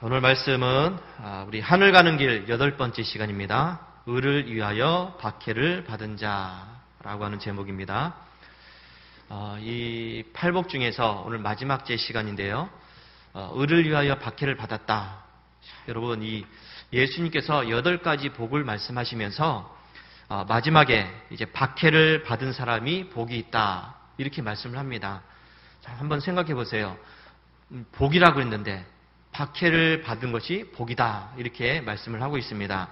오늘 말씀은 우리 하늘 가는 길 8번째 시간입니다. 의를 위하여 박해를 받은 자라고 하는 제목입니다. 이 팔복 중에서 오늘 마지막 제 시간인데요. 의를 위하여 박해를 받았다. 여러분, 이 예수님께서 8가지 복을 말씀하시면서 마지막에 이제 박해를 받은 사람이 복이 있다. 이렇게 말씀을 합니다. 자, 한번 생각해 보세요. 복이라고 했는데 박해를 받은 것이 복이다. 이렇게 말씀을 하고 있습니다.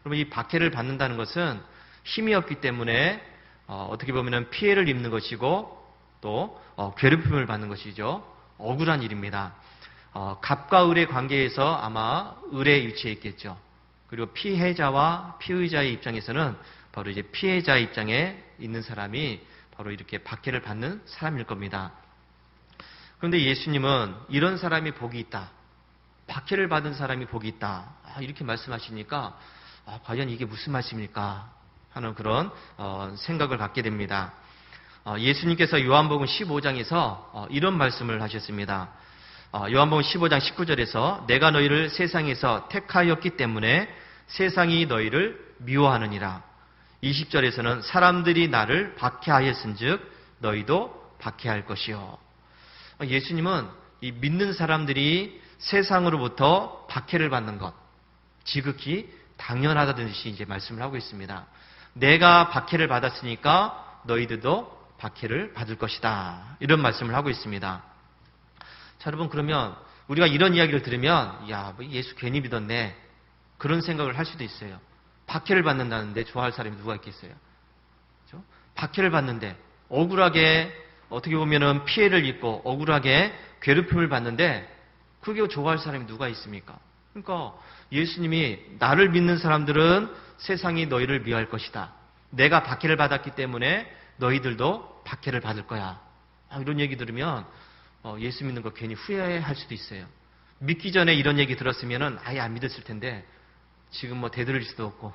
여러분, 이 박해를 받는다는 것은 힘이 없기 때문에 어떻게 보면 피해를 입는 것이고 또 괴롭힘을 받는 것이죠. 억울한 일입니다. 갑과 을의 관계에서 아마 을에 위치해 있겠죠. 그리고 피해자와 피의자의 입장에서는 바로 이제 피해자의 입장에 있는 사람이 바로 이렇게 박해를 받는 사람일 겁니다. 그런데 예수님은 이런 사람이 복이 있다. 박해를 받은 사람이 복이 있다. 이렇게 말씀하시니까 과연 이게 무슨 말씀일까 하는 그런 생각을 갖게 됩니다. 예수님께서 요한복음 15장에서 이런 말씀을 하셨습니다. 요한복음 15장 19절에서 내가 너희를 세상에서 택하였기 때문에 세상이 너희를 미워하느니라. 20절에서는 사람들이 나를 박해하였은즉 너희도 박해할 것이요. 예수님은 이 믿는 사람들이 세상으로부터 박해를 받는 것, 지극히 당연하다는 듯이 이제 말씀을 하고 있습니다. 내가 박해를 받았으니까 너희들도 박해를 받을 것이다. 이런 말씀을 하고 있습니다. 자, 여러분, 그러면 우리가 이런 이야기를 들으면 뭐 예수 괜히 믿었네. 그런 생각을 할 수도 있어요. 박해를 받는다는데 좋아할 사람이 누가 있겠어요? 그렇죠? 박해를 받는데 억울하게 어떻게 보면은 피해를 입고 억울하게 괴롭힘을 받는데 그게 좋아할 사람이 누가 있습니까? 그러니까 예수님이 나를 믿는 사람들은 세상이 너희를 미워할 것이다. 내가 박해를 받았기 때문에 너희들도 박해를 받을 거야. 이런 얘기 들으면 예수 믿는 거 괜히 후회할 수도 있어요. 믿기 전에 이런 얘기 들었으면 아예 안 믿었을 텐데 지금 뭐 대들을 수도 없고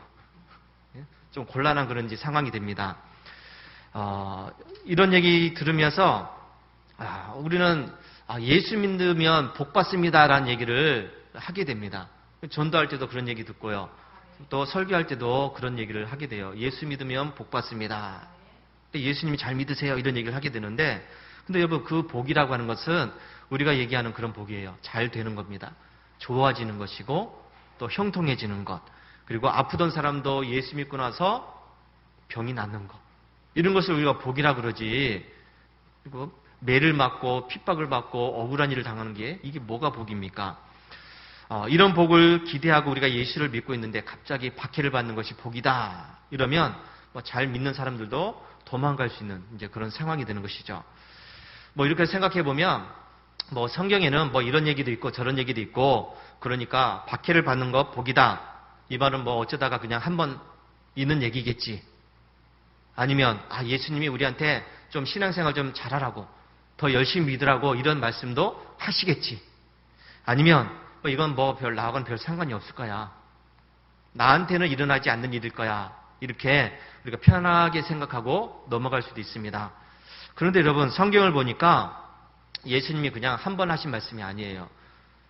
좀 곤란한 그런 상황이 됩니다. 이런 얘기 들으면서 우리는 예수 믿으면 복 받습니다라는 얘기를 하게 됩니다. 전도할 때도 그런 얘기 듣고요. 또 설교할 때도 그런 얘기를 하게 돼요. 예수 믿으면 복 받습니다. 예수님이 잘 믿으세요. 이런 얘기를 하게 되는데 근데 여러분, 그 복이라고 하는 것은 우리가 얘기하는 그런 복이에요. 잘 되는 겁니다. 좋아지는 것이고 또 형통해지는 것, 그리고 아프던 사람도 예수 믿고 나서 병이 낫는 것, 이런 것을 우리가 복이라고 그러지. 그리고 매를 맞고 핍박을 받고 억울한 일을 당하는 게 이게 뭐가 복입니까? 이런 복을 기대하고 우리가 예수를 믿고 있는데 갑자기 박해를 받는 것이 복이다. 이러면 잘 믿는 사람들도 도망갈 수 있는 이제 그런 상황이 되는 것이죠. 이렇게 생각해 보면 성경에는 이런 얘기도 있고 저런 얘기도 있고 그러니까 박해를 받는 것 복이다. 이 말은 어쩌다가 그냥 한번 있는 얘기겠지. 아니면 예수님이 우리한테 좀 신앙생활 좀 잘하라고 더 열심히 믿으라고 이런 말씀도 하시겠지. 아니면 이건 나하고는 별 상관이 없을 거야. 나한테는 일어나지 않는 일일 거야. 이렇게 우리가 편하게 생각하고 넘어갈 수도 있습니다. 그런데 여러분, 성경을 보니까 예수님이 그냥 한 번 하신 말씀이 아니에요.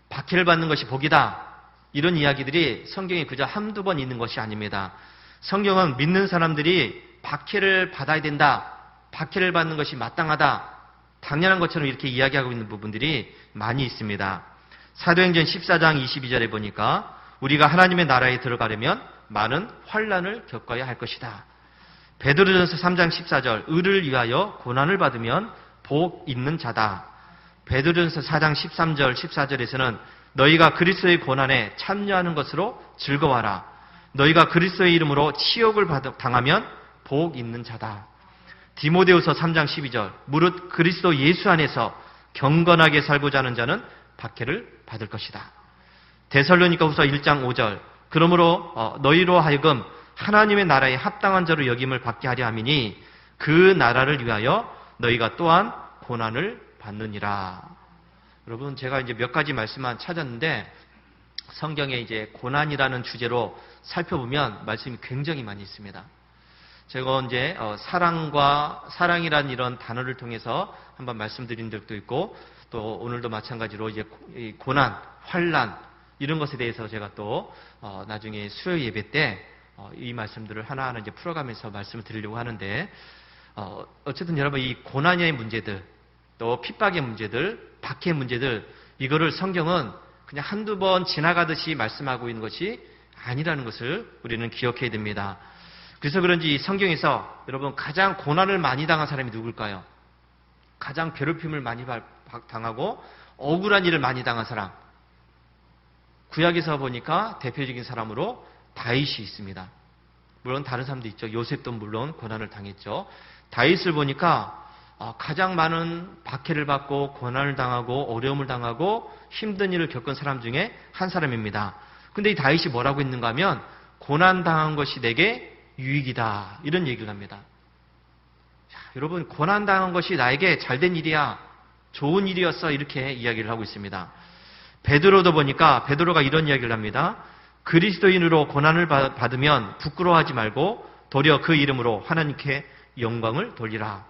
박해를 받는 것이 복이다. 이런 이야기들이 성경에 그저 한두 번 있는 것이 아닙니다. 성경은 믿는 사람들이 박해를 받아야 된다. 박해를 받는 것이 마땅하다. 당연한 것처럼 이렇게 이야기하고 있는 부분들이 많이 있습니다. 사도행전 14장 22절에 보니까 우리가 하나님의 나라에 들어가려면 많은 환난을 겪어야 할 것이다. 베드로전서 3장 14절 의를 위하여 고난을 받으면 복 있는 자다. 베드로전서 4장 13절 14절에서는 너희가 그리스도의 고난에 참여하는 것으로 즐거워하라. 너희가 그리스도의 이름으로 치욕을 당하면 복 있는 자다. 디모데후서 3장 12절 무릇 그리스도 예수 안에서 경건하게 살고자 하는 자는 박해를 받을 것이다. 데살로니가후서 1장 5절 그러므로 너희로 하여금 하나님의 나라에 합당한 자로 여김을 받게 하려 함이니 그 나라를 위하여 너희가 또한 고난을 받느니라. 여러분, 제가 이제 몇 가지 말씀만 찾았는데 성경에 이제 고난이라는 주제로 살펴보면 말씀이 굉장히 많이 있습니다. 제가 이제 사랑이라는 이런 단어를 통해서 한번 말씀드린 적도 있고 또 오늘도 마찬가지로 이제 고난, 환난, 이런 것에 대해서 제가 또 나중에 수요 예배 때 이 말씀들을 하나하나 이제 풀어가면서 말씀을 드리려고 하는데, 어쨌든 여러분, 이 고난의 문제들, 또 핍박의 문제들, 박해의 문제들, 이거를 성경은 그냥 한두 번 지나가듯이 말씀하고 있는 것이 아니라는 것을 우리는 기억해야 됩니다. 그래서 그런지 성경에서 여러분 가장 고난을 많이 당한 사람이 누굴까요? 가장 괴롭힘을 많이 당하고 억울한 일을 많이 당한 사람. 구약에서 보니까 대표적인 사람으로 다윗이 있습니다. 물론 다른 사람도 있죠. 요셉도 물론 고난을 당했죠. 다윗을 보니까 가장 많은 박해를 받고 고난을 당하고 어려움을 당하고 힘든 일을 겪은 사람 중에 한 사람입니다. 근데 이 다윗이 뭐라고 했는가 하면 고난 당한 것이 내게 유익이다, 이런 얘기를 합니다. 자, 여러분, 고난 당한 것이 나에게 잘된 일이야, 좋은 일이었어, 이렇게 이야기를 하고 있습니다. 베드로도 보니까 베드로가 이런 이야기를 합니다. 그리스도인으로 고난을 받으면 부끄러워하지 말고 도리어 그 이름으로 하나님께 영광을 돌리라.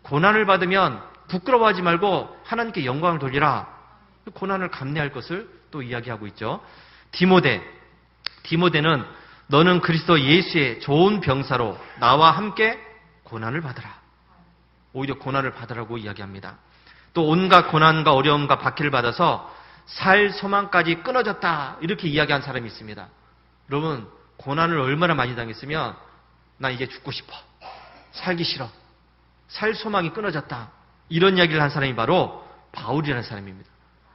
고난을 받으면 부끄러워하지 말고 하나님께 영광을 돌리라. 고난을 감내할 것을 또 이야기하고 있죠. 디모데는 너는 그리스도 예수의 좋은 병사로 나와 함께 고난을 받으라. 오히려 고난을 받으라고 이야기합니다. 또 온갖 고난과 어려움과 박해를 받아서 살 소망까지 끊어졌다, 이렇게 이야기한 사람이 있습니다. 여러분, 고난을 얼마나 많이 당했으면 나 이제 죽고 싶어, 살기 싫어, 살 소망이 끊어졌다, 이런 이야기를 한 사람이 바로 바울이라는 사람입니다.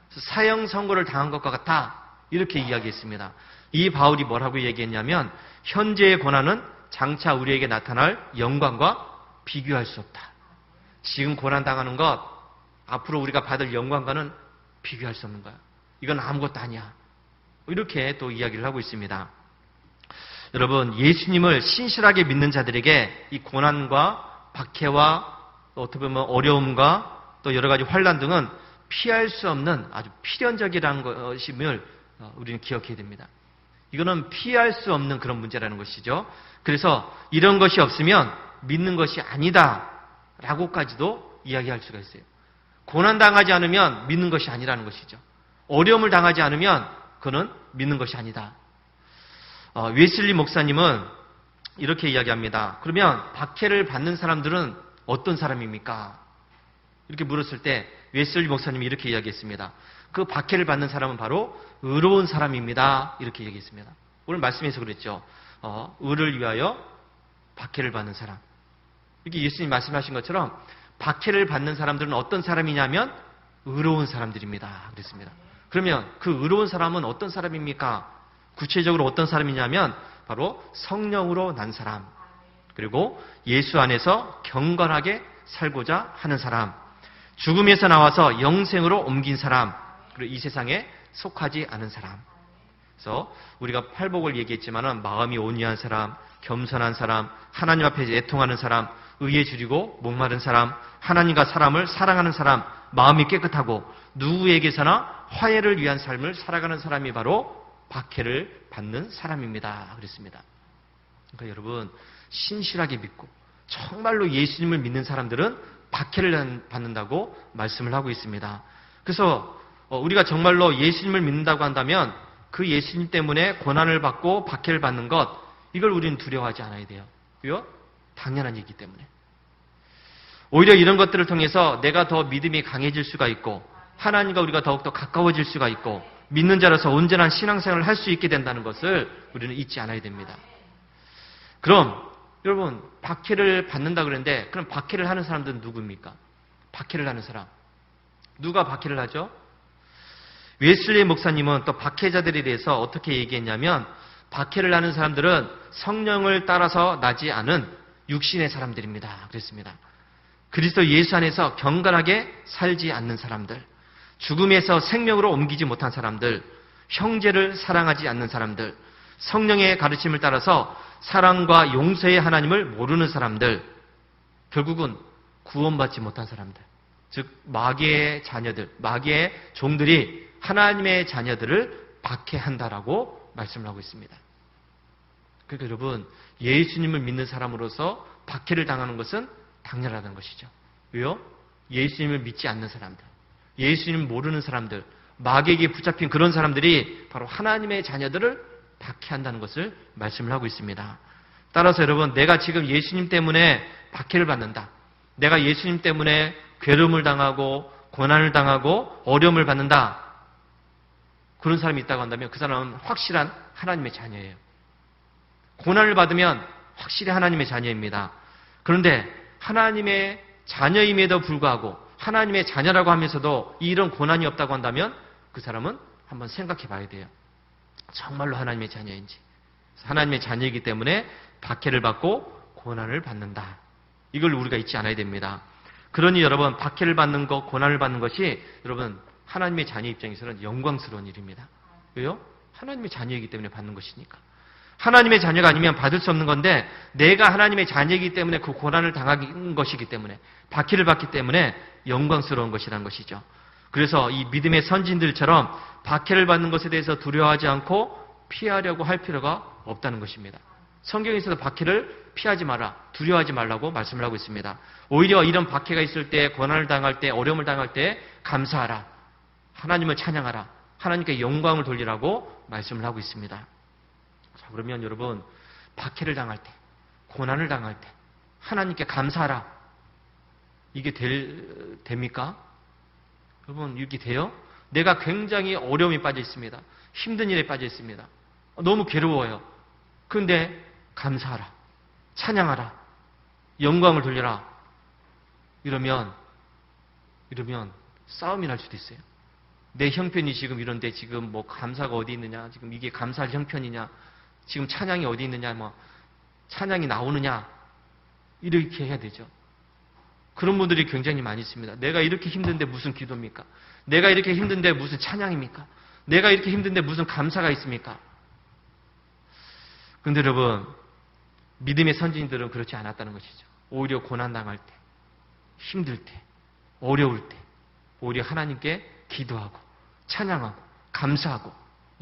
사형 선고를 당한 것과 같다, 이렇게 이야기했습니다. 이 바울이 뭐라고 얘기했냐면 현재의 고난은 장차 우리에게 나타날 영광과 비교할 수 없다. 지금 고난 당하는 것 앞으로 우리가 받을 영광과는 비교할 수 없는 거야. 이건 아무것도 아니야. 이렇게 또 이야기를 하고 있습니다. 여러분, 예수님을 신실하게 믿는 자들에게 이 고난과 박해와 어떻게 보면 어려움과 또 여러 가지 환난 등은 피할 수 없는 아주 필연적이라는 것임을 우리는 기억해야 됩니다. 이거는 피할 수 없는 그런 문제라는 것이죠. 그래서 이런 것이 없으면 믿는 것이 아니다 라고까지도 이야기할 수가 있어요. 고난당하지 않으면 믿는 것이 아니라는 것이죠. 어려움을 당하지 않으면 그는 믿는 것이 아니다. 웨슬리 목사님은 이렇게 이야기합니다. 그러면 박해를 받는 사람들은 어떤 사람입니까? 이렇게 물었을 때 웨슬리 목사님이 이렇게 이야기했습니다. 그 박해를 받는 사람은 바로 의로운 사람입니다, 이렇게 얘기했습니다. 오늘 말씀에서 그랬죠. 의를 위하여 박해를 받는 사람. 이렇게 예수님 말씀하신 것처럼 박해를 받는 사람들은 어떤 사람이냐면 의로운 사람들입니다, 그랬습니다. 그러면 그 의로운 사람은 어떤 사람입니까? 구체적으로 어떤 사람이냐면 바로 성령으로 난 사람, 그리고 예수 안에서 경건하게 살고자 하는 사람, 죽음에서 나와서 영생으로 옮긴 사람, 그리고 이 세상에 속하지 않은 사람. 그래서 우리가 팔복을 얘기했지만은 마음이 온유한 사람, 겸손한 사람, 하나님 앞에 애통하는 사람, 의에 줄이고 목마른 사람, 하나님과 사람을 사랑하는 사람, 마음이 깨끗하고 누구에게서나 화해를 위한 삶을 살아가는 사람이 바로 박해를 받는 사람입니다, 그랬습니다. 그러니까 여러분, 신실하게 믿고 정말로 예수님을 믿는 사람들은 박해를 받는다고 말씀을 하고 있습니다. 그래서 우리가 정말로 예수님을 믿는다고 한다면 그 예수님 때문에 고난을 받고 박해를 받는 것, 이걸 우리는 두려워하지 않아야 돼요. 왜요? 당연한 얘기이기 때문에. 오히려 이런 것들을 통해서 내가 더 믿음이 강해질 수가 있고 하나님과 우리가 더욱더 가까워질 수가 있고 믿는 자로서 온전한 신앙생활을 할 수 있게 된다는 것을 우리는 잊지 않아야 됩니다. 그럼 여러분, 박해를 받는다 그랬는데 그럼 박해를 하는 사람들은 누구입니까? 박해를 하는 사람. 누가 박해를 하죠? 웨슬리 목사님은 또 박해자들에 대해서 어떻게 얘기했냐면 박해를 하는 사람들은 성령을 따라서 나지 않은 육신의 사람들입니다, 그랬습니다. 그리스도 예수 안에서 경건하게 살지 않는 사람들, 죽음에서 생명으로 옮기지 못한 사람들, 형제를 사랑하지 않는 사람들, 성령의 가르침을 따라서 사랑과 용서의 하나님을 모르는 사람들, 결국은 구원받지 못한 사람들, 즉 마귀의 자녀들, 마귀의 종들이 하나님의 자녀들을 박해한다라고 말씀을 하고 있습니다. 그러니까 여러분, 예수님을 믿는 사람으로서 박해를 당하는 것은 당연하다는 것이죠. 왜요? 예수님을 믿지 않는 사람들, 예수님을 모르는 사람들, 마귀에게 붙잡힌 그런 사람들이 바로 하나님의 자녀들을 박해한다는 것을 말씀을 하고 있습니다. 따라서 여러분, 내가 지금 예수님 때문에 박해를 받는다. 내가 예수님 때문에 괴로움을 당하고 고난을 당하고 어려움을 받는다. 그런 사람이 있다고 한다면 그 사람은 확실한 하나님의 자녀예요. 고난을 받으면 확실히 하나님의 자녀입니다. 그런데 하나님의 자녀임에도 불구하고 하나님의 자녀라고 하면서도 이런 고난이 없다고 한다면 그 사람은 한번 생각해 봐야 돼요. 정말로 하나님의 자녀인지. 하나님의 자녀이기 때문에 박해를 받고 고난을 받는다. 이걸 우리가 잊지 않아야 됩니다. 그러니 여러분, 박해를 받는 것, 고난을 받는 것이 여러분 하나님의 자녀 입장에서는 영광스러운 일입니다. 왜요? 하나님의 자녀이기 때문에 받는 것이니까. 하나님의 자녀가 아니면 받을 수 없는 건데 내가 하나님의 자녀이기 때문에 그 고난을 당한 것이기 때문에 박해를 받기 때문에 영광스러운 것이라는 것이죠. 그래서 이 믿음의 선진들처럼 박해를 받는 것에 대해서 두려워하지 않고 피하려고 할 필요가 없다는 것입니다. 성경에서도 박해를 피하지 마라, 두려워하지 말라고 말씀을 하고 있습니다. 오히려 이런 박해가 있을 때, 고난을 당할 때, 어려움을 당할 때 감사하라, 하나님을 찬양하라, 하나님께 영광을 돌리라고 말씀을 하고 있습니다. 자, 그러면 여러분, 박해를 당할 때, 고난을 당할 때 하나님께 감사하라, 이게 됩니까? 여러분, 이렇게 돼요? 내가 굉장히 어려움에 빠져 있습니다. 힘든 일에 빠져 있습니다. 너무 괴로워요. 그런데 감사하라, 찬양하라, 영광을 돌려라, 이러면 싸움이 날 수도 있어요. 내 형편이 지금 이런데 지금 뭐 감사가 어디 있느냐, 지금 이게 감사할 형편이냐, 지금 찬양이 어디 있느냐, 뭐 찬양이 나오느냐, 이렇게 해야 되죠. 그런 분들이 굉장히 많이 있습니다. 내가 이렇게 힘든데 무슨 기도입니까? 내가 이렇게 힘든데 무슨 찬양입니까? 내가 이렇게 힘든데 무슨 감사가 있습니까? 그런데 여러분, 믿음의 선진들은 그렇지 않았다는 것이죠. 오히려 고난당할 때, 힘들 때, 어려울 때 오히려 하나님께 기도하고 찬양하고 감사하고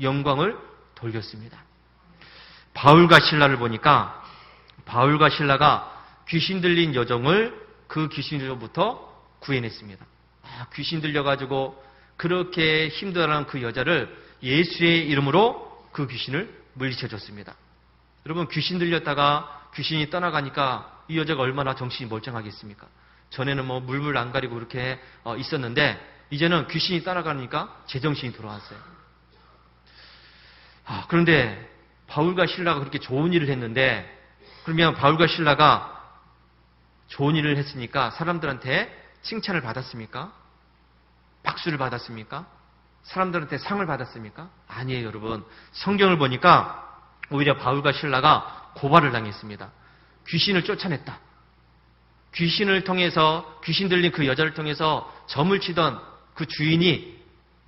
영광을 돌렸습니다. 바울과 실라를 보니까 바울과 실라가 귀신 들린 여종을 그 귀신으로부터 구해냈습니다. 귀신 들려가지고 그렇게 힘들어하는 그 여자를 예수의 이름으로 그 귀신을 물리쳐줬습니다. 여러분, 귀신 들렸다가 귀신이 떠나가니까 이 여자가 얼마나 정신이 멀쩡하겠습니까? 전에는 뭐 물불 안 가리고 그렇게 있었는데 이제는 귀신이 떠나가니까 제정신이 돌아왔어요. 그런데 바울과 실라가 그렇게 좋은 일을 했는데, 그러면 바울과 실라가 좋은 일을 했으니까 사람들한테 칭찬을 받았습니까? 박수를 받았습니까? 사람들한테 상을 받았습니까? 아니에요, 여러분. 성경을 보니까 오히려 바울과 실라가 고발을 당했습니다. 귀신을 쫓아냈다. 귀신을 통해서, 귀신 들린 그 여자를 통해서 점을 치던 그 주인이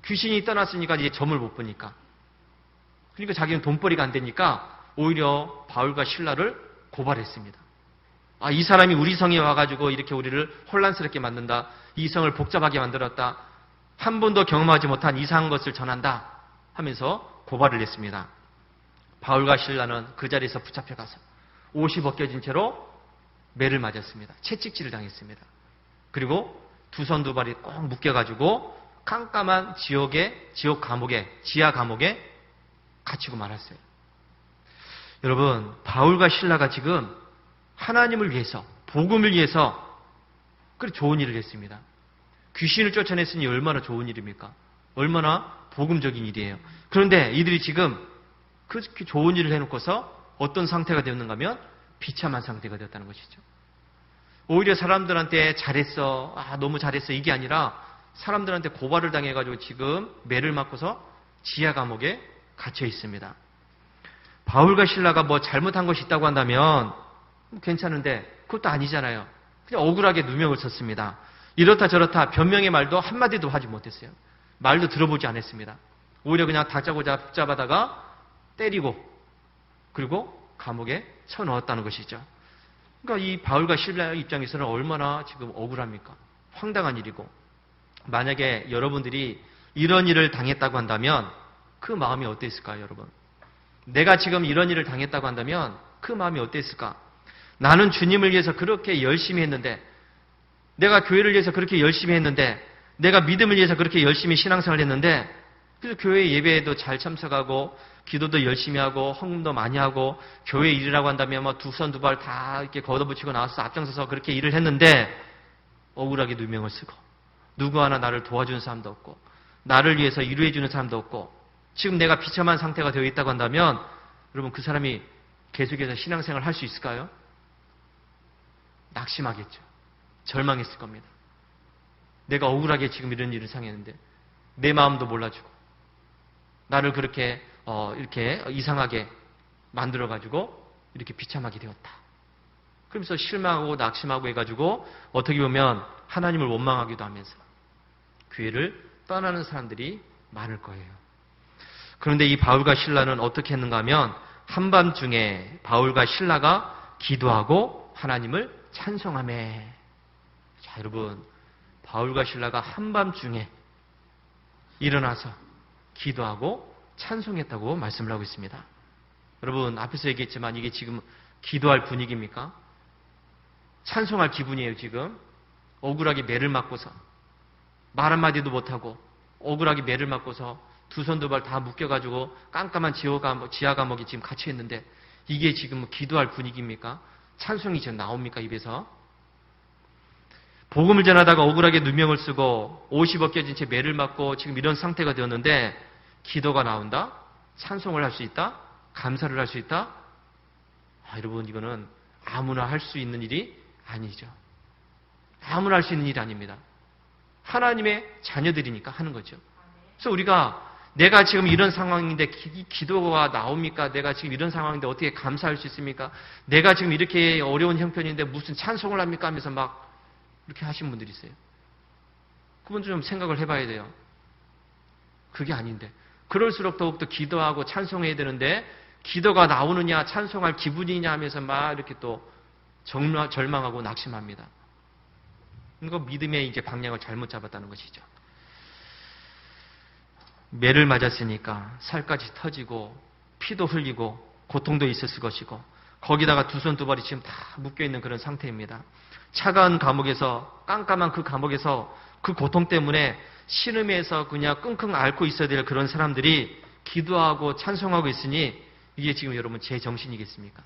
귀신이 떠났으니까 이제 점을 못 보니까. 그러니까 자기는 돈벌이가 안 되니까 오히려 바울과 실라를 고발했습니다. 이 사람이 우리 성에 와가지고 이렇게 우리를 혼란스럽게 만든다. 이 성을 복잡하게 만들었다. 한 번도 경험하지 못한 이상한 것을 전한다 하면서 고발을 했습니다. 바울과 실라는 그 자리에서 붙잡혀가서 옷이 벗겨진 채로 매를 맞았습니다. 채찍질을 당했습니다. 그리고 두 손 두 발이 꼭 묶여가지고 깜깜한 지옥 감옥에, 지하 감옥에 갇히고 말았어요. 여러분, 바울과 실라가 지금 하나님을 위해서, 복음을 위해서 그렇게 좋은 일을 했습니다. 귀신을 쫓아냈으니 얼마나 좋은 일입니까? 얼마나 복음적인 일이에요. 그런데 이들이 지금 그렇게 좋은 일을 해놓고서 어떤 상태가 되었는가 하면 비참한 상태가 되었다는 것이죠. 오히려 사람들한테 잘했어, 너무 잘했어, 이게 아니라 사람들한테 고발을 당해가지고 지금 매를 맞고서 지하 감옥에 갇혀 있습니다. 바울과 실라가 뭐 잘못한 것이 있다고 한다면 괜찮은데 그것도 아니잖아요. 그냥 억울하게 누명을 쳤습니다. 이렇다 저렇다 변명의 말도 한마디도 하지 못했어요. 말도 들어보지 않았습니다. 오히려 그냥 다짜고짜 붙잡아다가 때리고 그리고 감옥에 쳐넣었다는 것이죠. 그러니까 이 바울과 실라 입장에서는 얼마나 지금 억울합니까? 황당한 일이고, 만약에 여러분들이 이런 일을 당했다고 한다면 그 마음이 어땠을까요, 여러분? 내가 지금 이런 일을 당했다고 한다면 그 마음이 어땠을까? 나는 주님을 위해서 그렇게 열심히 했는데, 내가 교회를 위해서 그렇게 열심히 했는데, 내가 믿음을 위해서 그렇게 열심히 신앙생활을 했는데 그래서 교회 예배에도 잘 참석하고 기도도 열심히 하고 헌금도 많이 하고 교회 일이라고 한다면 뭐 두 손 두 발 다 이렇게 걷어붙이고 나와서 앞장서서 그렇게 일을 했는데 억울하게 누명을 쓰고 누구 하나 나를 도와주는 사람도 없고 나를 위해서 위로해주는 사람도 없고 지금 내가 비참한 상태가 되어 있다고 한다면 여러분 그 사람이 계속해서 신앙생활을 할 수 있을까요? 낙심하겠죠. 절망했을 겁니다. 내가 억울하게 지금 이런 일을 상했는데 내 마음도 몰라주고 나를 그렇게 이렇게 이상하게 만들어가지고 이렇게 비참하게 되었다. 그러면서 실망하고 낙심하고 해가지고 어떻게 보면 하나님을 원망하기도 하면서 교회를 떠나는 사람들이 많을 거예요. 그런데 이 바울과 실라는 어떻게 했는가 하면 한밤중에 바울과 실라가 기도하고 하나님을 찬송하며. 자, 여러분, 바울과 실라가 한밤중에 일어나서 기도하고 찬송했다고 말씀을 하고 있습니다. 여러분, 앞에서 얘기했지만 이게 지금 기도할 분위기입니까? 찬송할 기분이에요, 지금. 억울하게 매를 맞고서 말 한마디도 못하고 억울하게 매를 맞고서 두 손 두 발 다 묶여가지고 깜깜한 지하 감옥에 지금 갇혀 있는데 이게 지금 기도할 분위기입니까? 찬송이 지금 나옵니까, 입에서? 복음을 전하다가 억울하게 누명을 쓰고 옷이 벗겨진 채 매를 맞고 지금 이런 상태가 되었는데 기도가 나온다? 찬송을 할 수 있다? 감사를 할 수 있다? 여러분, 이거는 아무나 할 수 있는 일이 아니죠. 아무나 할 수 있는 일이 아닙니다. 하나님의 자녀들이니까 하는 거죠. 그래서 우리가 내가 지금 이런 상황인데 기도가 나옵니까? 내가 지금 이런 상황인데 어떻게 감사할 수 있습니까? 내가 지금 이렇게 어려운 형편인데 무슨 찬송을 합니까? 하면서 막 이렇게 하신 분들이 있어요. 그분 좀 생각을 해봐야 돼요. 그게 아닌데. 그럴수록 더욱더 기도하고 찬송해야 되는데 기도가 나오느냐 찬송할 기분이냐 하면서 막 이렇게 또 절망하고 낙심합니다. 이거 믿음의 이제 방향을 잘못 잡았다는 것이죠. 매를 맞았으니까 살까지 터지고 피도 흘리고 고통도 있었을 것이고 거기다가 두 손 두 발이 지금 다 묶여있는 그런 상태입니다. 차가운 감옥에서 깜깜한 그 감옥에서 그 고통 때문에 신음에서 그냥 끙끙 앓고 있어야 될 그런 사람들이 기도하고 찬송하고 있으니 이게 지금 여러분 제 정신이겠습니까?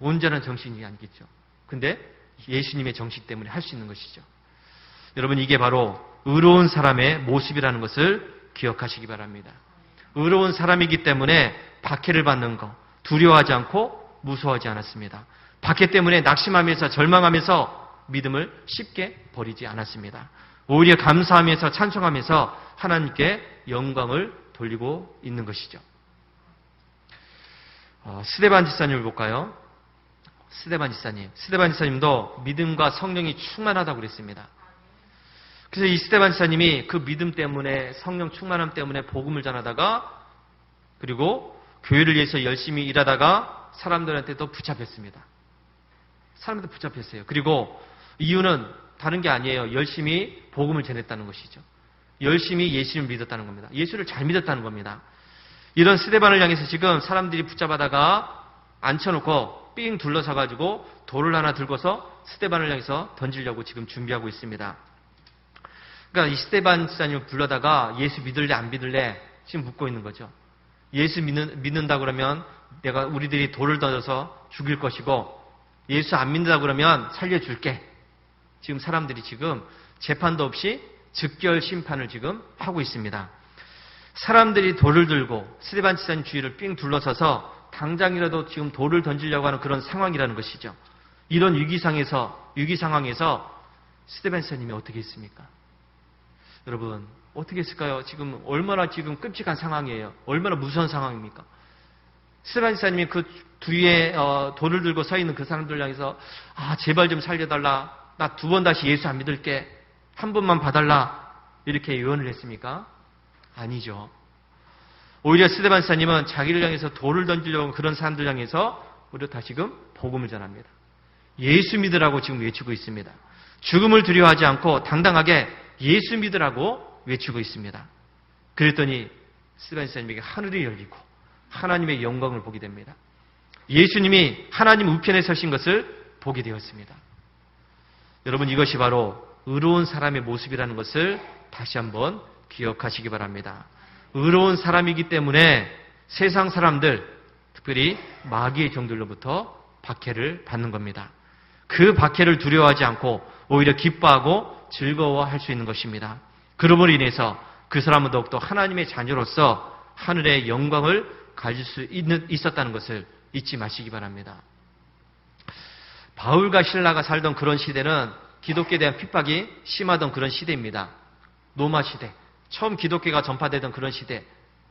온전한 정신이 아니겠죠. 근데 예수님의 정신 때문에 할 수 있는 것이죠. 여러분, 이게 바로 의로운 사람의 모습이라는 것을 기억하시기 바랍니다. 의로운 사람이기 때문에 박해를 받는 거 두려워하지 않고 무서워하지 않았습니다. 박해 때문에 낙심하면서 절망하면서 믿음을 쉽게 버리지 않았습니다. 오히려 감사하면서 찬송하면서 하나님께 영광을 돌리고 있는 것이죠. 스데반 지사님을 볼까요? 스데반 지사님도 믿음과 성령이 충만하다고 그랬습니다. 그래서 이 스데반 지사님이 그 믿음 때문에 성령 충만함 때문에 복음을 전하다가 그리고 교회를 위해서 열심히 일하다가 사람들한테 또 붙잡혔습니다. 사람들 붙잡혔어요. 그리고 이유는 다른 게 아니에요. 열심히 복음을 전했다는 것이죠. 열심히 예수를 믿었다는 겁니다. 예수를 잘 믿었다는 겁니다. 이런 스데반을 향해서 지금 사람들이 붙잡아다가 앉혀놓고 삥 둘러서가지고 돌을 하나 들고서 스데반을 향해서 던지려고 지금 준비하고 있습니다. 그러니까 이 스데반 지사님을 불러다가 예수 믿을래 안 믿을래 지금 묻고 있는 거죠. 예수 믿는다 그러면 우리들이 돌을 던져서 죽일 것이고 예수 안 믿는다 그러면 살려줄게. 지금 사람들이 지금 재판도 없이 즉결 심판을 지금 하고 있습니다. 사람들이 돌을 들고 스데반 지사님 주위를 삥 둘러서서 당장이라도 지금 돌을 던지려고 하는 그런 상황이라는 것이죠. 이런 위기 상황에서 스데반 지사님이 어떻게 했습니까? 여러분, 어떻게 했을까요? 지금 얼마나 지금 끔찍한 상황이에요. 얼마나 무서운 상황입니까? 스데반 지사님이 그 뒤에 돌을 들고 서 있는 그 사람들 향해서 제발 좀 살려달라. 나 두 번 다시 예수 안 믿을게. 한 번만 봐달라. 이렇게 유언을 했습니까? 아니죠. 오히려 스데반 지사님은 자기를 향해서 돌을 던지려고 그런 사람들 향해서 오히려 다시금 복음을 전합니다. 예수 믿으라고 지금 외치고 있습니다. 죽음을 두려워하지 않고 당당하게 예수 믿으라고 외치고 있습니다. 그랬더니 스데반 지사님에게 하늘이 열리고 하나님의 영광을 보게 됩니다. 예수님이 하나님 우편에 서신 것을 보게 되었습니다. 여러분, 이것이 바로 의로운 사람의 모습이라는 것을 다시 한번 기억하시기 바랍니다. 의로운 사람이기 때문에 세상 사람들, 특별히 마귀의 종들로부터 박해를 받는 겁니다. 그 박해를 두려워하지 않고 오히려 기뻐하고 즐거워할 수 있는 것입니다. 그러므로 인해서 그 사람은 더욱더 하나님의 자녀로서 하늘의 영광을 가질 수 있었다는 것을 잊지 마시기 바랍니다. 바울과 실라가 살던 그런 시대는 기독교에 대한 핍박이 심하던 그런 시대입니다. 로마 시대, 처음 기독교가 전파되던 그런 시대,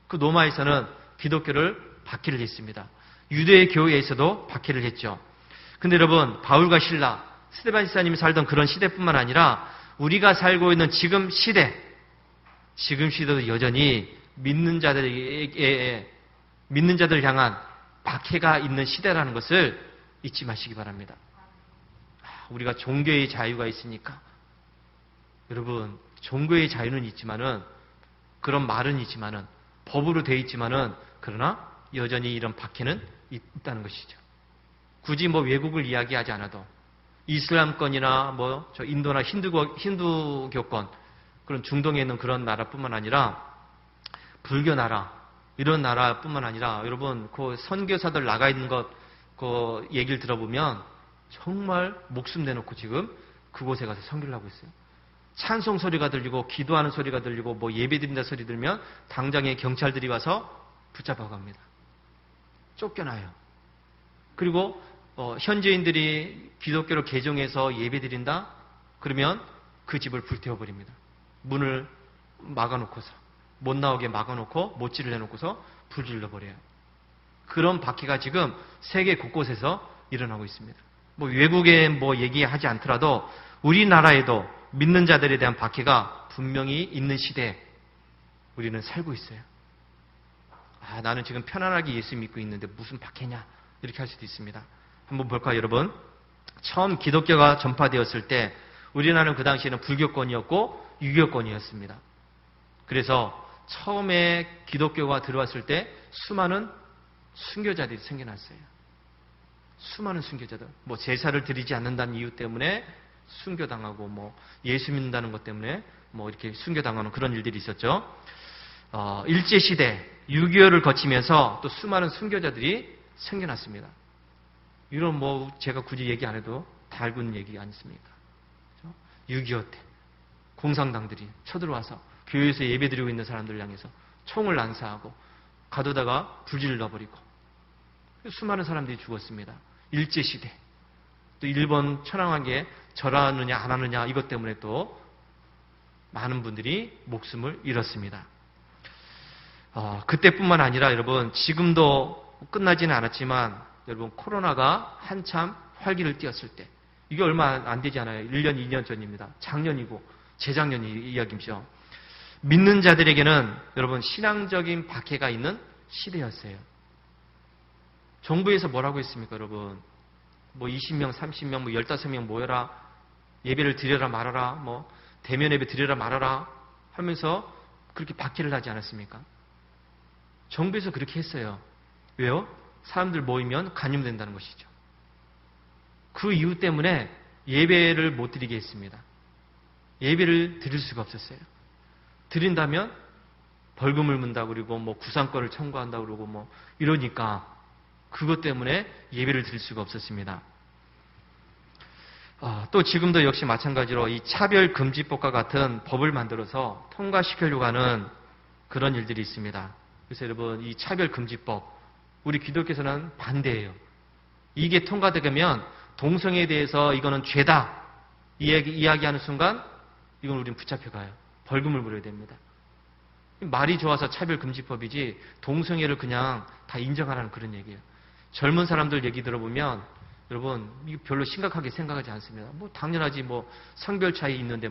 그 로마에서는 기독교를 박해를 했습니다. 유대 교회에서도 박해를 했죠. 근데 여러분, 바울과 실라, 스데반 지사님이 살던 그런 시대뿐만 아니라 우리가 살고 있는 지금 시대도 여전히 믿는 자들 향한 박해가 있는 시대라는 것을 잊지 마시기 바랍니다. 우리가 종교의 자유가 있으니까, 여러분, 종교의 자유는 있지만은, 그런 말은 있지만은, 법으로 되어 있지만은, 그러나 여전히 이런 박해는 있다는 것이죠. 굳이 외국을 이야기하지 않아도 이슬람권이나 저 인도나 힌두교권, 그런 중동에 있는 그런 나라뿐만 아니라 불교 나라, 이런 나라뿐만 아니라 여러분 그 선교사들 나가 있는 그 얘기를 들어보면 정말 목숨 내놓고 지금 그곳에 가서 선교를 하고 있어요. 찬송 소리가 들리고 기도하는 소리가 들리고 예배 드린다 소리 들으면 당장에 경찰들이 와서 붙잡아 갑니다. 쫓겨나요. 그리고 현지인들이 기독교를 개종해서 예배 드린다? 그러면 그 집을 불태워버립니다. 문을 막아놓고서, 못 나오게 막아놓고 못질을 해놓고서 불질러버려요. 그런 박해가 지금 세계 곳곳에서 일어나고 있습니다. 외국에 얘기하지 않더라도 우리나라에도 믿는 자들에 대한 박해가 분명히 있는 시대에 우리는 살고 있어요. 나는 지금 편안하게 예수 믿고 있는데 무슨 박해냐? 이렇게 할 수도 있습니다. 한번 볼까요, 여러분? 처음 기독교가 전파되었을 때 우리나라는 그 당시에는 불교권이었고 유교권이었습니다. 그래서 처음에 기독교가 들어왔을 때 수많은 순교자들이 생겨났어요. 수많은 순교자들. 제사를 드리지 않는다는 이유 때문에 순교당하고 예수 믿는다는 것 때문에 이렇게 순교당하는 그런 일들이 있었죠. 일제시대 6.25를 거치면서 또 수많은 순교자들이 생겨났습니다. 이런 제가 굳이 얘기 안 해도 다 알고 있는 얘기 아니십니까? 6.25 때 공산당들이 쳐들어와서 교회에서 예배드리고 있는 사람들 향해서 총을 난사하고 가두다가 불질러버리고 수많은 사람들이 죽었습니다. 일제시대. 또 일본 천황하게 절하느냐 안 하느냐 이것 때문에 또 많은 분들이 목숨을 잃었습니다. 그때뿐만 아니라 여러분 지금도 끝나지는 않았지만 여러분 코로나가 한참 활기를 띄었을 때 이게 얼마 안 되지 않아요. 1년, 2년 전입니다. 작년이고 재작년 이야기죠. 믿는 자들에게는 여러분 신앙적인 박해가 있는 시대였어요. 정부에서 뭐라고 했습니까, 여러분? 20명, 30명, 15명 모여라. 예배를 드려라 말아라. 대면 예배 드려라 말아라. 하면서 그렇게 박해를 하지 않았습니까? 정부에서 그렇게 했어요. 왜요? 사람들 모이면 감염된다는 것이죠. 그 이유 때문에 예배를 못 드리게 했습니다. 예배를 드릴 수가 없었어요. 드린다면 벌금을 문다고 그러고 구상권을 청구한다고 그러고 이러니까 그것 때문에 예배를 드릴 수가 없었습니다. 또 지금도 역시 마찬가지로 이 차별금지법과 같은 법을 만들어서 통과시키려고 하는 그런 일들이 있습니다. 그래서 여러분 이 차별금지법 우리 기독교에서는 반대예요. 이게 통과되면 동성애에 대해서 이거는 죄다 이야기하는 순간 이건 우리는 붙잡혀가요. 벌금을 물어야 됩니다. 말이 좋아서 차별금지법이지 동성애를 그냥 다 인정하라는 그런 얘기예요. 젊은 사람들 얘기 들어보면 여러분 이거 별로 심각하게 생각하지 않습니다. 당연하지 성별 차이 있는데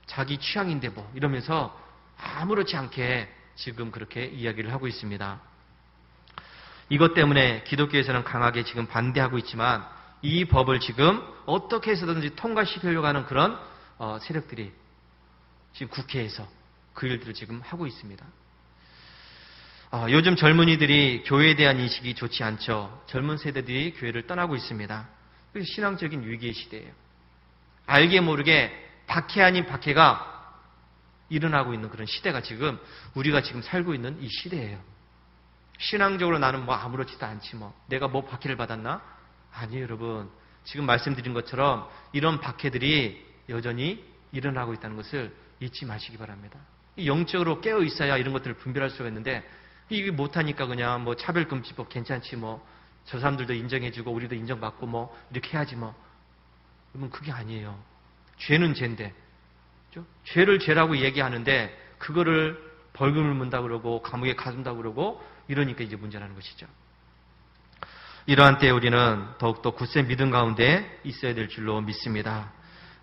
자기 취향인데 이러면서 아무렇지 않게 지금 그렇게 이야기를 하고 있습니다. 이것 때문에 기독교에서는 강하게 지금 반대하고 있지만 이 법을 지금 어떻게 해서든지 통과시키려고 하는 그런 세력들이 지금 국회에서 그 일들을 지금 하고 있습니다. 요즘 젊은이들이 교회에 대한 인식이 좋지 않죠. 젊은 세대들이 교회를 떠나고 있습니다. 그래서 신앙적인 위기의 시대예요. 알게 모르게 박해 아닌 박해가 일어나고 있는 그런 시대가 지금 우리가 지금 살고 있는 이 시대예요. 신앙적으로 나는 뭐 아무렇지도 않지 뭐. 내가 뭐 박해를 받았나? 아니에요, 여러분. 지금 말씀드린 것처럼 이런 박해들이 여전히 일어나고 있다는 것을 잊지 마시기 바랍니다. 영적으로 깨어 있어야 이런 것들을 분별할 수가 있는데 이게 못하니까 그냥 뭐 차별금지법 괜찮지 뭐. 저 사람들도 인정해주고 우리도 인정받고 뭐 이렇게 해야지 뭐. 여러분 그게 아니에요. 죄는 죄인데. 그렇죠? 죄를 죄라고 얘기하는데 그거를 벌금을 문다고 그러고 감옥에 가둔다고 그러고 이러니까 이제 문제라는 것이죠. 이러한 때에 우리는 더욱더 굳센 믿음 가운데 있어야 될 줄로 믿습니다.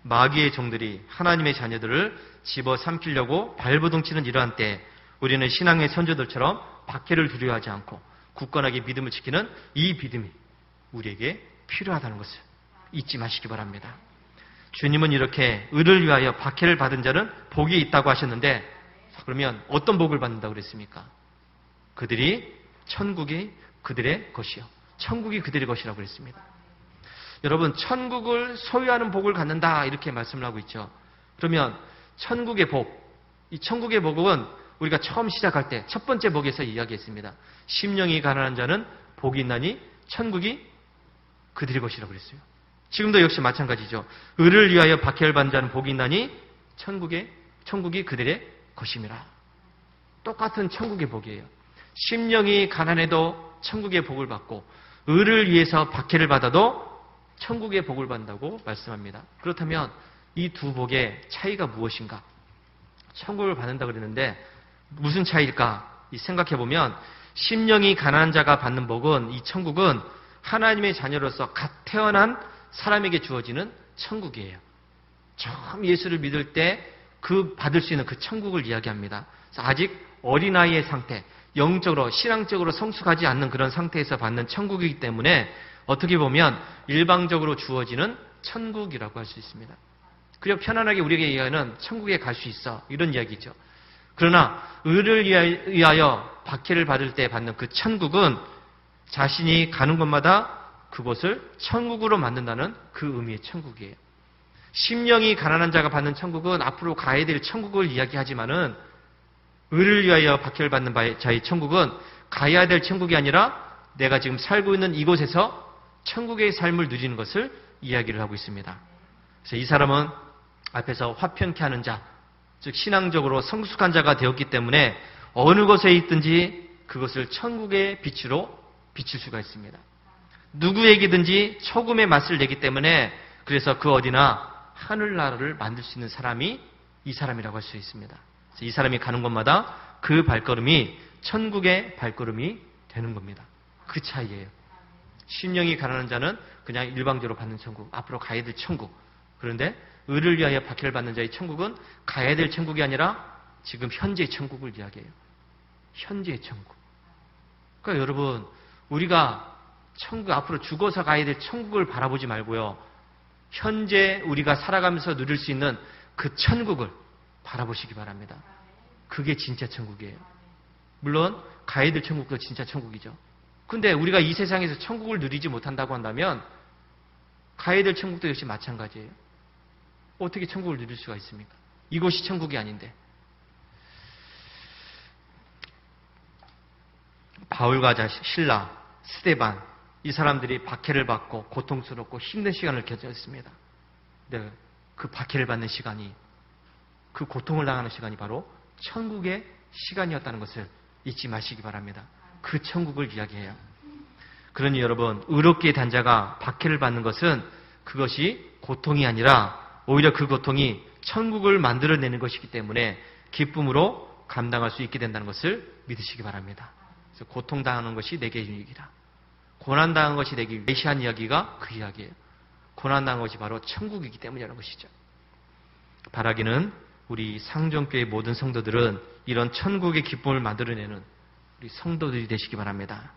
마귀의 종들이 하나님의 자녀들을 집어삼키려고 발버둥치는 이러한 때에 우리는 신앙의 선조들처럼 박해를 두려워하지 않고 굳건하게 믿음을 지키는 이 믿음이 우리에게 필요하다는 것을 잊지 마시기 바랍니다. 주님은 이렇게 의를 위하여 박해를 받은 자는 복이 있다고 하셨는데 그러면 어떤 복을 받는다고 그랬습니까? 그들이 천국이 그들의 것이요. 천국이 그들의 것이라고 그랬습니다. 여러분 천국을 소유하는 복을 갖는다 이렇게 말씀을 하고 있죠. 그러면 천국의 복, 이 천국의 복은 우리가 처음 시작할 때 첫 번째 복에서 이야기했습니다. 심령이 가난한 자는 복이 있나니 천국이 그들의 것이라고 그랬어요. 지금도 역시 마찬가지죠. 의를 위하여 박해를 받는 자는 복이 있나니 천국이 그들의 것임이라. 똑같은 천국의 복이에요. 심령이 가난해도 천국의 복을 받고 의를 위해서 박해를 받아도 천국의 복을 받는다고 말씀합니다. 그렇다면 이 두 복의 차이가 무엇인가? 천국을 받는다고 그랬는데 무슨 차이일까? 생각해보면 심령이 가난한 자가 받는 복은 이 천국은 하나님의 자녀로서 갓 태어난 사람에게 주어지는 천국이에요. 처음 예수를 믿을 때 그 받을 수 있는 그 천국을 이야기합니다. 그래서 아직 어린아이의 상태, 영적으로 신앙적으로 성숙하지 않는 그런 상태에서 받는 천국이기 때문에 어떻게 보면 일방적으로 주어지는 천국이라고 할 수 있습니다. 그리고 편안하게 우리에게 이야기하는 천국에 갈 수 있어 이런 이야기죠. 그러나 의를 위하여 박해를 받을 때 받는 그 천국은 자신이 가는 곳마다 그곳을 천국으로 만든다는 그 의미의 천국이에요. 심령이 가난한 자가 받는 천국은 앞으로 가야 될 천국을 이야기하지만은 의를 위하여 박해를 받는 자의 천국은 가야 될 천국이 아니라 내가 지금 살고 있는 이곳에서 천국의 삶을 누리는 것을 이야기를 하고 있습니다. 그래서 이 사람은 앞에서 화평케 하는 자, 즉 신앙적으로 성숙한 자가 되었기 때문에 어느 곳에 있든지 그것을 천국의 빛으로 비칠 수가 있습니다. 누구에게든지 초금의 맛을 내기 때문에 그래서 그 어디나 하늘나라를 만들 수 있는 사람이 이 사람이라고 할 수 있습니다. 그래서 이 사람이 가는 곳마다 그 발걸음이 천국의 발걸음이 되는 겁니다. 그 차이예요. 심령이 가난한 자는 그냥 일방적으로 받는 천국, 앞으로 가야 될 천국. 그런데 의를 위하여 박해를 받는 자의 천국은 가야 될 천국이 아니라 지금 현재의 천국을 이야기해요. 현재의 천국. 그러니까 여러분 우리가 천국 앞으로 죽어서 가야 될 천국을 바라보지 말고요. 현재 우리가 살아가면서 누릴 수 있는 그 천국을 바라보시기 바랍니다. 그게 진짜 천국이에요. 물론 가야 될 천국도 진짜 천국이죠. 근데 우리가 이 세상에서 천국을 누리지 못한다고 한다면 가야 될 천국도 역시 마찬가지예요. 어떻게 천국을 누릴 수가 있습니까? 이곳이 천국이 아닌데. 바울과 신라, 스데반 이 사람들이 박해를 받고 고통스럽고 힘든 시간을 겪었습니다. 네, 그 박해를 받는 시간이 그 고통을 당하는 시간이 바로 천국의 시간이었다는 것을 잊지 마시기 바랍니다. 그 천국을 이야기해요. 그러니 여러분 의롭게 단 자가 박해를 받는 것은 그것이 고통이 아니라 오히려 그 고통이 천국을 만들어내는 것이기 때문에 기쁨으로 감당할 수 있게 된다는 것을 믿으시기 바랍니다. 그래서 고통당하는 것이 내게 유익이라. 고난당한 것이 내게 메시안 이야기가 그 이야기예요. 고난당한 것이 바로 천국이기 때문이라는 것이죠. 바라기는 우리 상종교회 모든 성도들은 이런 천국의 기쁨을 만들어내는 우리 성도들이 되시기 바랍니다.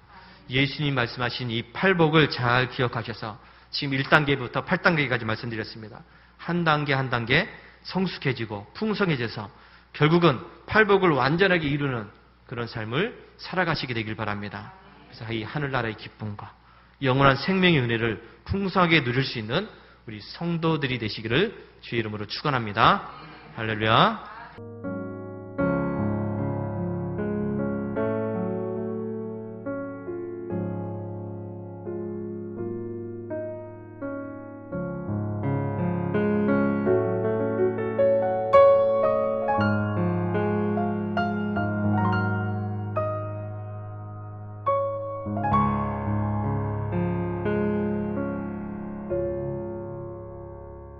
예수님 말씀하신 이 팔복을 잘 기억하셔서 지금 1단계부터 8단계까지 말씀드렸습니다. 한 단계 한 단계 성숙해지고 풍성해져서 결국은 팔복을 완전하게 이루는 그런 삶을 살아가시게 되길 바랍니다. 그래서 이 하늘나라의 기쁨과 영원한 생명의 은혜를 풍성하게 누릴 수 있는 우리 성도들이 되시기를 주의 이름으로 축원합니다. 할렐루야.